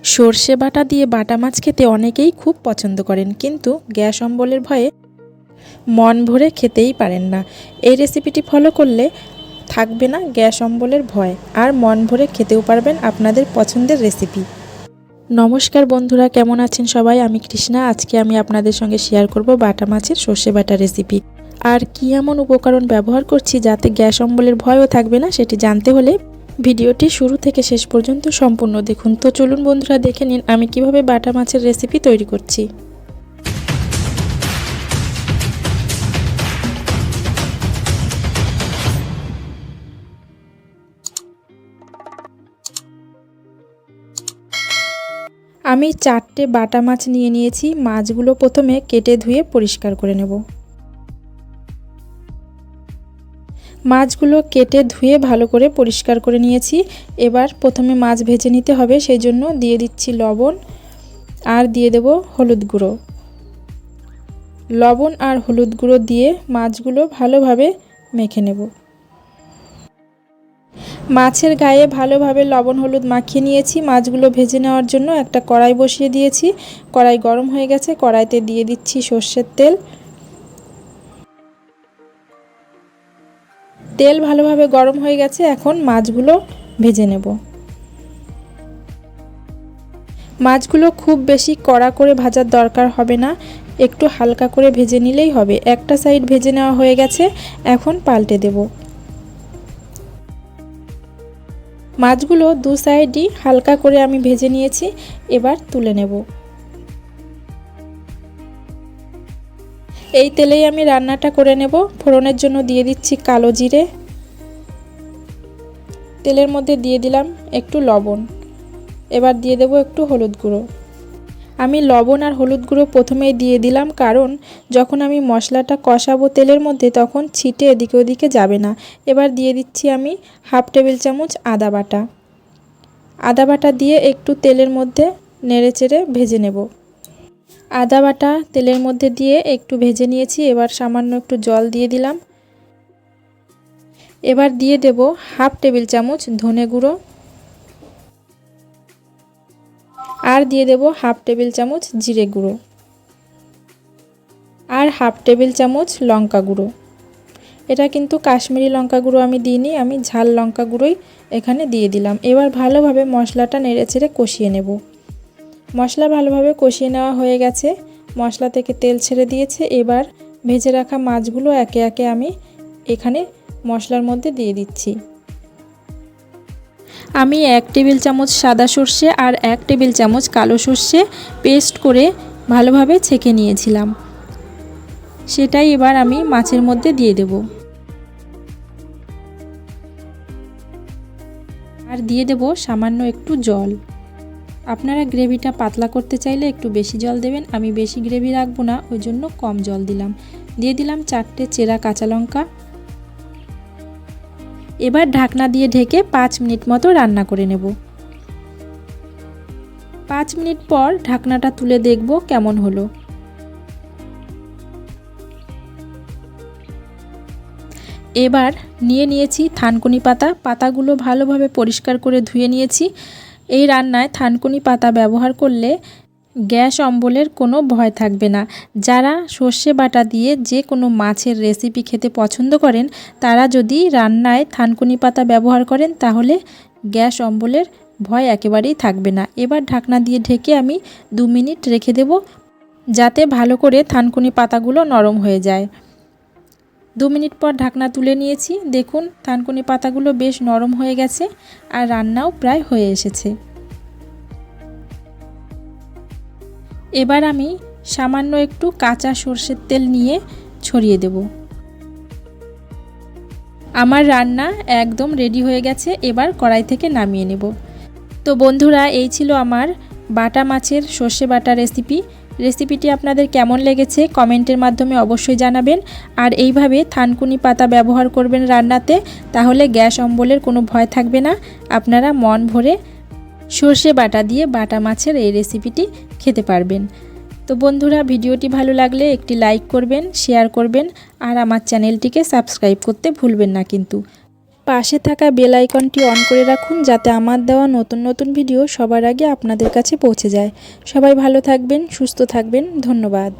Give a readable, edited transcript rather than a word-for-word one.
সর্ষে বাটা দিয়ে বাটা মাছ খেতে অনেকেই খুব পছন্দ করেন, কিন্তু গ্যাস অম্বলের ভয়ে মন ভরে খেতেই পারেন না। এই রেসিপিটি ফলো করলে থাকবে না গ্যাস অম্বলের ভয়, আর মন ভরে খেতেও পারবেন আপনাদের পছন্দের রেসিপি। নমস্কার বন্ধুরা, কেমন আছেন সবাই? আমি কৃষ্ণা। আজকে আমি আপনাদের সঙ্গে শেয়ার করব বাটা মাছের সর্ষে বাটা রেসিপি। আর কি এমন উপকরণ ব্যবহার করছি যাতে গ্যাস অম্বলের ভয়ও থাকবে না, সেটি জানতে হলে ভিডিওটি শুরু থেকে শেষ পর্যন্ত সম্পূর্ণ দেখুন। তো চলুন বন্ধুরা, দেখে নিন আমি কিভাবে বাটা মাছের রেসিপি তৈরি করছি। আমি 4টে বাটা মাছ নিয়ে নিয়েছি। মাছগুলো প্রথমে কেটে ধুয়ে পরিষ্কার করে নেব। মাছগুলো কেটে ধুয়ে ভালো করে পরিষ্কার করে নিয়েছি। এবার প্রথমে মাছ ভেজে নিতে হবে, সেই জন্য দিয়ে দিচ্ছি লবণ আর দিয়ে দেব হলুদ গুঁড়ো। লবণ আর হলুদ গুঁড়ো দিয়ে মাছগুলো ভালোভাবে মেখে নেব। মাছের গায়ে ভালোভাবে লবণ হলুদ মাখিয়ে নিয়েছি। মাছগুলো ভেজে নেওয়ার জন্য একটা কড়াই বসিয়ে দিয়েছি। কড়াই গরম হয়ে গেছে, কড়াইতে দিয়ে দিচ্ছি সর্ষের তেল। তেল ভালোভাবে গরম হয়ে গেছে, এখন মাছগুলো ভেজে নেব। মাছগুলো খুব বেশি কড়া করে ভাজার দরকার হবে না, একটু হালকা করে ভেজে নিলেই হবে। একটা সাইড ভেজে নেওয়া হয়ে গেছে, এখন পাল্টে দেব। মাছগুলো দু সাইডই হালকা করে আমি ভেজে নিয়েছি, এবার তুলে নেব। এই তেলেই আমি রান্নাটা করে নেব। ফোড়নের জন্য দিয়ে দিচ্ছি কালো জিরে। তেলের মধ্যে দিয়ে দিলাম একটু লবণ। এবার দিয়ে দেব একটু হলুদ গুঁড়ো। আমি লবণ আর হলুদ গুঁড়ো প্রথমেই দিয়ে দিলাম, কারণ যখন আমি মশলাটা কষাবো তেলের মধ্যে তখন ছিটে এদিকে ওদিকে যাবে না। এবার দিয়ে দিচ্ছি আমি হাফ টেবিল চামচ আদা বাটা। আদা বাটা দিয়ে একটু তেলের মধ্যে নেড়েচেড়ে ভেজে নেব। আদা বাটা তেলের মধ্যে দিয়ে একটু ভেজে নিয়েছি। এবার সামান্য একটু জল দিয়ে দিলাম। এবার দিয়ে দেব হাফ টেবিল চামচ ধনে গুঁড়ো আর দিয়ে দেব হাফ টেবিল চামচ জিরে গুঁড়ো আর হাফ টেবিল চামচ লঙ্কা গুঁড়ো। এটা কিন্তু কাশ্মীরি লঙ্কা গুঁড়ো আমি দিইনি, আমি ঝাল লঙ্কা গুঁড়োই এখানে দিয়ে দিলাম। এবার ভালোভাবে মশলাটা নেড়েচেড়ে কষিয়ে নেব। মশলা ভালোভাবে কষিয়ে নেওয়া হয়ে গেছে, মশলা থেকে তেল ছেড়ে দিয়েছে। এবার ভেজে রাখা মাছগুলো একে একে আমি এখানে মশলার মধ্যে দিয়ে দিচ্ছি। আমি 1 টেবিল চামচ সাদা সর্ষে আর 1 টেবিল চামচ কালো সর্ষে পেস্ট করে ভালোভাবে ছেঁকে নিয়েছিলাম, সেটাই এবার আমি মাছের মধ্যে দিয়ে দেব। আর দিয়ে দেব সামান্য একটু জল। আপনারা গ্রেভিটা পাতলা করতে চাইলে একটু বেশি জল দেবেন, আমি বেশি গ্রেভি রাখবো না, ওই জন্য কম জল দিলাম। দিয়ে দিলাম 4টে চেরা কাঁচা লঙ্কা। এবার ঢাকনা দিয়ে ঢেকে 5 মিনিট মতো রান্না করে নেব। 5 মিনিট পর ঢাকনাটা তুলে দেখব কেমন হলো। এবার নিয়েছি থানকুনি পাতা। পাতাগুলো ভালোভাবে পরিষ্কার করে ধুয়ে নিয়েছি। এই রান্নায় থানকুনি পাতা ব্যবহার করলে গ্যাস অম্বলের কোনো ভয় থাকবে না। যারা সর্ষে বাটা দিয়ে যে কোনো মাছের রেসিপি খেতে পছন্দ করেন, তারা যদি রান্নায় থানকুনি পাতা ব্যবহার করেন তাহলে গ্যাস অম্বলের ভয় একেবারেই থাকবে না। এবার ঢাকনা দিয়ে ঢেকে আমি 2 মিনিট রেখে দেব, যাতে ভালো করে থানকুনি পাতাগুলো নরম হয়ে যায়। 2 মিনিট পর ঢাকনা তুলে নিয়েছি। দেখুন থানকুনি পাতাগুলো বেশ নরম হয়ে গেছে আর রান্নাও প্রায় হয়ে এসেছে। এবার আমি সামান্য একটু কাঁচা সর্ষের তেল নিয়ে ছড়িয়ে দেব। আমার রান্না একদম রেডি হয়ে গেছে, এবার কড়াই থেকে নামিয়ে নেব। তো বন্ধুরা, এই ছিল আমার বাটা মাছের সর্ষে বাটা রেসিপিটি আপনাদের কেমন লেগেছে কমেন্টের মাধ্যমে অবশ্যই জানাবেন। আর এইভাবে থানকুনি পাতা ব্যবহার করবেন রান্নাতে, তাহলে গ্যাস অম্বলের কোনো ভয় থাকবে না। আপনারা মন ভরে সর্ষে বাটা দিয়ে বাটা মাছের এই রেসিপিটি খেতে পারবেন। তো বন্ধুরা, ভিডিওটি ভালো লাগলে একটি লাইক করবেন, শেয়ার করবেন আর আমার চ্যানেলটিকে সাবস্ক্রাইব করতে ভুলবেন না কিন্তু। পাশে থাকা বেল আইকনটি অন করে রাখুন, যাতে আমার দেওয়া নতুন নতুন ভিডিও সবার আগে আপনাদের কাছে পৌঁছে যায়। সবাই ভালো থাকবেন, সুস্থ থাকবেন। ধন্যবাদ।